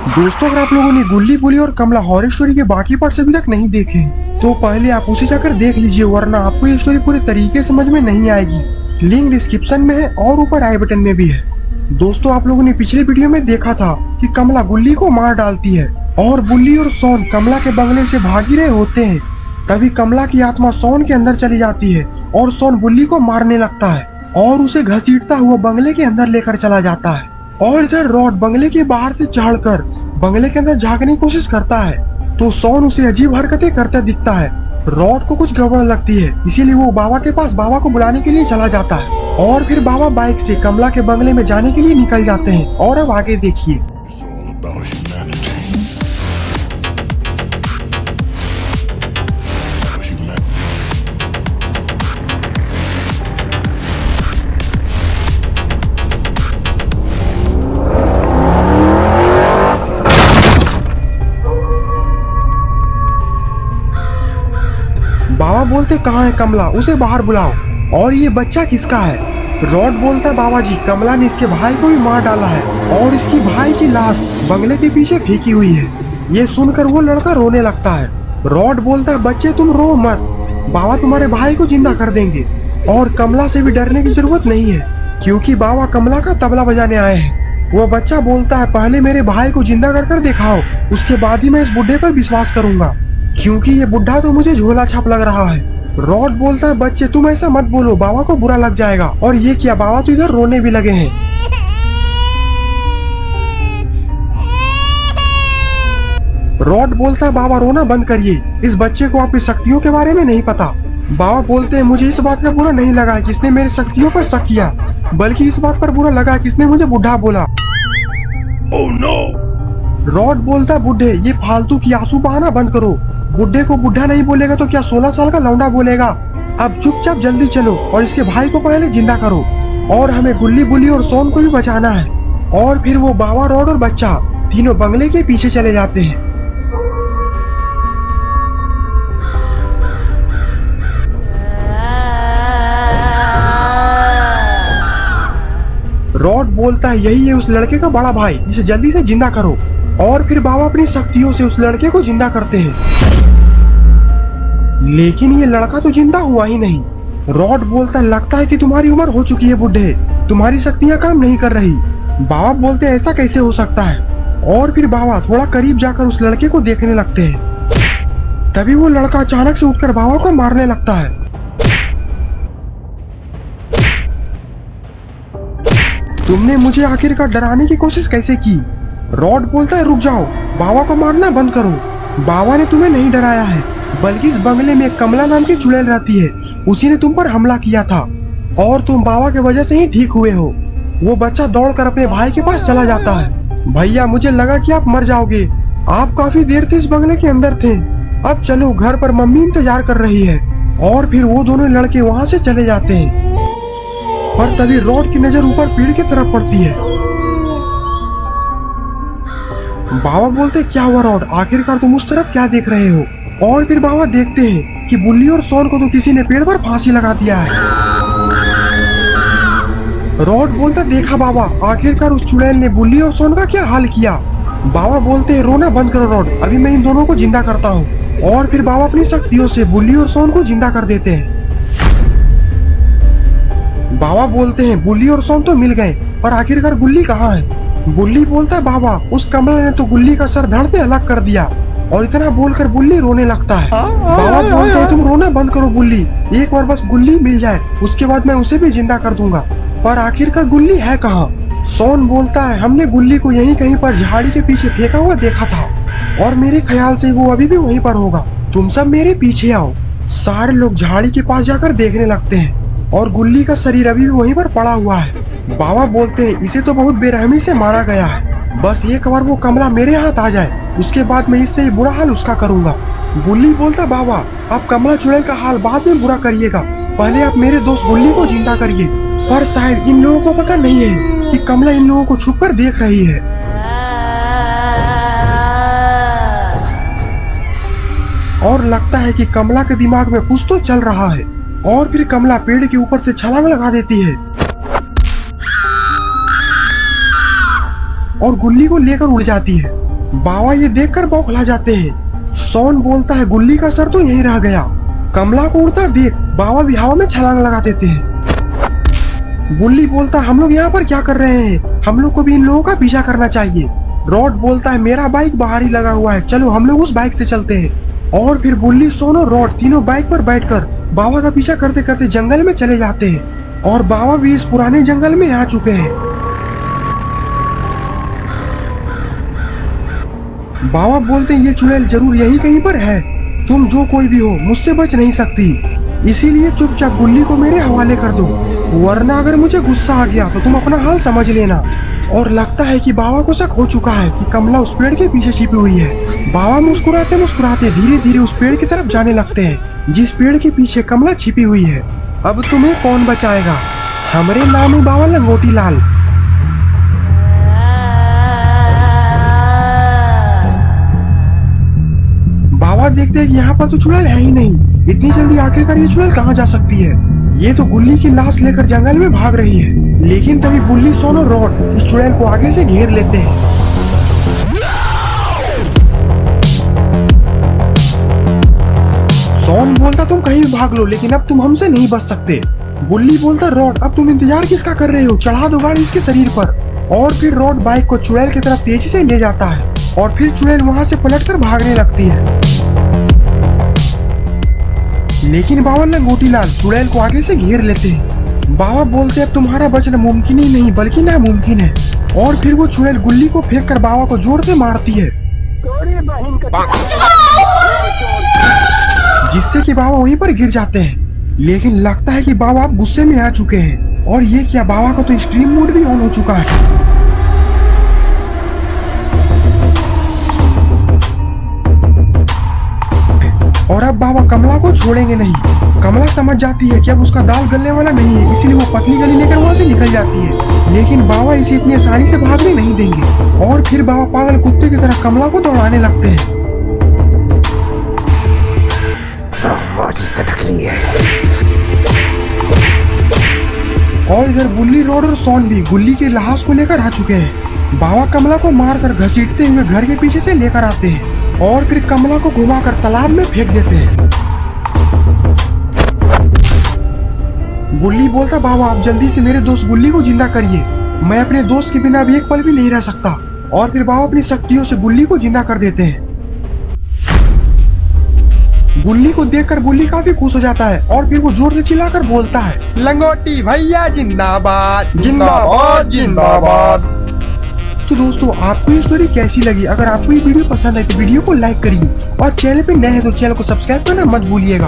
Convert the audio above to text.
दोस्तों, अगर आप लोगों ने गुल्ली बुली और कमला हॉरर स्टोरी के बाकी पार्ट्स अभी तक नहीं देखे हैं, तो पहले आप उसे जाकर देख लीजिए, वरना आपको ये स्टोरी पूरे तरीके समझ में नहीं आएगी। लिंक डिस्क्रिप्शन में है और ऊपर आई बटन में भी है। दोस्तों, आप लोगों ने पिछले वीडियो में देखा था कि कमला गुल्ली को मार डालती है और बुल्ली और सोन कमला के बंगले से भाग ही रहे होते हैं। तभी कमला की आत्मा सोन के अंदर चली जाती है और सोन बुल्ली को मारने लगता है और उसे घसीटता हुआ बंगले के अंदर लेकर चला जाता है। और इधर रॉड बंगले के बाहर से चढ़कर बंगले के अंदर झांकने की कोशिश करता है, तो सोन उसे अजीब हरकतें करता दिखता है। रॉड को कुछ गड़बड़ लगती है, इसीलिए वो बाबा के पास बाबा को बुलाने के लिए चला जाता है। और फिर बाबा बाइक से कमला के बंगले में जाने के लिए निकल जाते हैं। और अब आगे देखिए। बाबा बोलते कहाँ है कमला, उसे बाहर बुलाओ। और ये बच्चा किसका है? रॉड बोलता है बाबा जी, कमला ने इसके भाई को भी मार डाला है और इसकी भाई की लाश बंगले के पीछे फेंकी हुई है। ये सुनकर वो लड़का रोने लगता है। रॉड बोलता है बच्चे तुम रो मत, बाबा तुम्हारे भाई को जिंदा कर देंगे और कमला से भी डरने की जरूरत नहीं है, क्योंकि बाबा कमला का तबला बजाने आए हैं। वो बच्चा बोलता है पहले मेरे भाई को जिंदा कर दिखाओ, उसके बाद ही मैं इस बुढ़े पर विश्वास करूंगा, क्योंकि ये बुढ़ा तो मुझे झोला छाप लग रहा है। रॉड बोलता है बच्चे तुम ऐसा मत बोलो, बाबा को बुरा लग जाएगा। और ये क्या, बाबा तो इधर रोने भी लगे हैं। रॉड बोलता है बाबा रोना बंद करिए, इस बच्चे को आपकी शक्तियों के बारे में नहीं पता। बाबा बोलते हैं मुझे इस बात का बुरा नहीं लगा कि इसने मेरी शक्तियों पर शक किया, बल्कि इस बात पर बुरा लगा कि इसने मुझे बुढ़ा बोला। Oh no! रॉड बोलता है बुढ़े ये फालतू की आंसू बहाना बंद करो, बुढ़े को बुढ़ा नहीं बोलेगा तो क्या 16 साल का लौंडा बोलेगा। अब चुपचाप जल्दी चलो और इसके भाई को पहले जिंदा करो, और हमें गुल्ली बुल्ली और सोन को भी बचाना है। और फिर वो बाबा, रॉड और बच्चा तीनों बंगले के पीछे चले जाते हैं। रॉड बोलता है यही है उस लड़के का बड़ा भाई, इसे जल्दी से जिंदा करो। और फिर बाबा अपनी शक्तियों से उस लड़के को जिंदा करते हैं, लेकिन ये लड़का तो जिंदा हुआ ही नहीं। रॉड बोलता है लगता है कि तुम्हारी उम्र हो चुकी है बुढ़े, तुम्हारी शक्तियां काम नहीं कर रही। बाबा बोलते हैं ऐसा कैसे हो सकता है। और फिर बाबा थोड़ा करीब जाकर उस लड़के को देखने लगते हैं। तभी वो लड़का अचानक से उठकर बाबा को मारने लगता है। तुमने मुझे आखिरकार डराने की कोशिश कैसे की? रॉड बोलता है रुक जाओ, बाबा को मारना बंद करो। बाबा ने तुम्हें नहीं डराया है, बल्कि इस बंगले में कमला नाम की चुड़ैल रहती है, उसी ने तुम पर हमला किया था और तुम बाबा की वजह से ही ठीक हुए हो। वो बच्चा दौड़कर अपने भाई के पास चला जाता है। भैया मुझे लगा कि आप मर जाओगे, आप काफी देर से इस बंगले के अंदर थे, अब चलो घर पर मम्मी इंतजार कर रही है। और फिर वो दोनों लड़के वहाँ से चले जाते हैं। पर तभी रॉड की नजर ऊपर पेड़ की तरफ पड़ती है। बाबा बोलते क्या हुआ रॉड, आखिरकार तुम उस तरफ क्या देख रहे हो? और फिर बाबा देखते हैं कि बुल्ली और सोन को तो किसी ने पेड़ पर फांसी लगा दिया है। रॉड बोलता देखा बाबा, आखिरकार उस चुड़ैल ने बुल्ली और सोन का क्या हाल किया। बाबा बोलते हैं रोना बंद करो रॉड, अभी मैं इन दोनों को जिंदा करता हूँ। और फिर बाबा अपनी शक्तियों से बुल्ली और सोन को जिंदा कर देते हैं। बाबा बोलते हैं बुल्ली और सोन तो मिल गए, पर आखिरकार गुल्ली कहाँ है? बुल्ली बोलता है बाबा उस कमला ने तो गुल्ली का सर धड़ से अलग कर दिया। और इतना बोलकर बुल्ली रोने लगता है। बाबा बोलते हैं तुम रोना बंद करो बुल्ली, एक बार बस गुल्ली मिल जाए, उसके बाद मैं उसे भी जिंदा कर दूंगा। पर आखिरकार गुल्ली है कहाँ? सोन बोलता है हमने गुल्ली को यहीं कहीं पर झाड़ी के पीछे फेंका हुआ देखा था, और मेरे ख्याल से वो अभी भी वहीं पर होगा, तुम सब मेरे पीछे आओ। सारे लोग झाड़ी के पास जाकर देखने लगते हैं और गुल्ली का शरीर अभी भी वहीं पर पड़ा हुआ है। बाबा बोलते हैं इसे तो बहुत बेरहमी से मारा गया है, बस एक बार वो कमला मेरे हाथ आ जाए, उसके बाद मैं इससे ही बुरा हाल उसका करूंगा। गुल्ली बोलता बाबा आप कमला चुड़ैल का हाल बाद में बुरा करिएगा, पहले आप मेरे दोस्त गुल्ली को जिंदा करिए। पर शायद इन लोगों को पता नहीं है कि कमला इन लोगों को छुपकर देख रही है। और लगता है कि कमला के दिमाग में कुछ तो चल रहा है। और फिर कमला पेड़ के ऊपर से छलांग लगा देती है और गुल्ली को लेकर उड़ जाती है। बाबा ये देखकर बौखला जाते हैं। सोन बोलता है गुल्ली का सर तो यहीं रह गया। कमला को उड़ता देख बाबा भी हवा में छलांग लगा देते हैं। बुल्ली बोलता है हम लोग यहाँ पर क्या कर रहे हैं, हम लोग को भी इन लोगों का पीछा करना चाहिए। रॉड बोलता है मेरा बाइक बाहर ही लगा हुआ है, चलो हम लोग उस बाइक से चलते हैं। और फिर बुल्ली, सोन और रॉड तीनों बाइक पर बैठकर बाबा का पीछा करते करते जंगल में चले जाते हैं। और बाबा भी इस पुराने जंगल में आ चुके हैं। बाबा बोलते हैं ये चुड़ैल जरूर यही कहीं पर है, तुम जो कोई भी हो मुझसे बच नहीं सकती, इसीलिए चुपचाप गुल्ली को मेरे हवाले कर दो, वरना अगर मुझे गुस्सा आ गया तो तुम अपना हाल समझ लेना। और लगता है कि बाबा को शक हो चुका है कि कमला उस पेड़ के पीछे छिपी हुई है। बाबा मुस्कुराते मुस्कुराते धीरे धीरे उस पेड़ की तरफ जाने लगते हैं जिस पेड़ के पीछे कमला छिपी हुई है। अब तुम्हें कौन बचाएगा, हमारे नाम है बाबा लंगोटी लाल। बाबा देखते हैं कि यहाँ पर तो चुड़ैल है ही नहीं, इतनी जल्दी आखिरकार ये चुड़ैल कहाँ जा सकती है। ये तो गुल्ली की लाश लेकर जंगल में भाग रही है। लेकिन तभी बुल्ली, सोन और रॉड इस चुड़ैल को आगे से घेर लेते हैं। सोन बोलता तुम कहीं भी भाग लो, लेकिन अब तुम हमसे नहीं बच सकते। बुल्ली बोलता रॉड अब तुम इंतजार किसका कर रहे हो, चढ़ा दो गाड़ी इसके शरीर पर। और फिर रॉड बाइक को चुड़ैल की तरफ तेजी से ले जाता है और फिर चुड़ैल वहां से पलटकर भागने लगती है। लेकिन बाबा लंगोटी लाल चुड़ैल को आगे से घेर लेते हैं। बाबा बोलते हैं तुम्हारा बचना मुमकिन ही नहीं बल्कि नामुमकिन है। और फिर वो चुड़ैल गुल्ली को फेंक कर बाबा को जोर से मारती है, जिससे कि बाबा वहीं पर गिर जाते हैं। लेकिन लगता है कि बाबा अब गुस्से में आ चुके हैं। और ये क्या, बाबा का तो एक्सट्रीम मोड भी ऑन हो चुका है। और अब बाबा कमला को छोड़ेंगे नहीं। कमला समझ जाती है कि अब उसका दाल गलने वाला नहीं है, इसीलिए वो पतली गली लेकर वहां से निकल जाती है। लेकिन बाबा इसे इतनी आसानी से भागने नहीं देंगे। और फिर बाबा पागल कुत्ते की तरह कमला को दौड़ाने लगते हैं। और इधर बुल्ली, रॉड और सोन भी गुल्ली की लाश को लेकर आ चुके हैं। बाबा कमला को मारकर घसीटते हुए घर के पीछे से लेकर आते हैं और फिर कमला को घुमाकर तालाब में फेंक देते हैं। बुल्ली बोलता बाबा आप जल्दी से मेरे दोस्त गुल्ली को जिंदा करिए, मैं अपने दोस्त के बिना भी एक पल भी नहीं रह सकता। और फिर बाबा अपनी शक्तियों से गुल्ली को जिंदा कर देते हैं। गुल्ली को देखकर बुल्ली काफी खुश हो जाता है और फिर वो जोर से चिल्लाकर बोलता है लंगोटी भैया जिंदाबाद जिंदाबाद जिंदाबाद। तो दोस्तों आपको ये स्टोरी कैसी लगी? अगर आपको ये वीडियो पसंद है तो वीडियो को लाइक करिए और चैनल पे नए हैं तो चैनल को सब्सक्राइब करना मत भूलिएगा।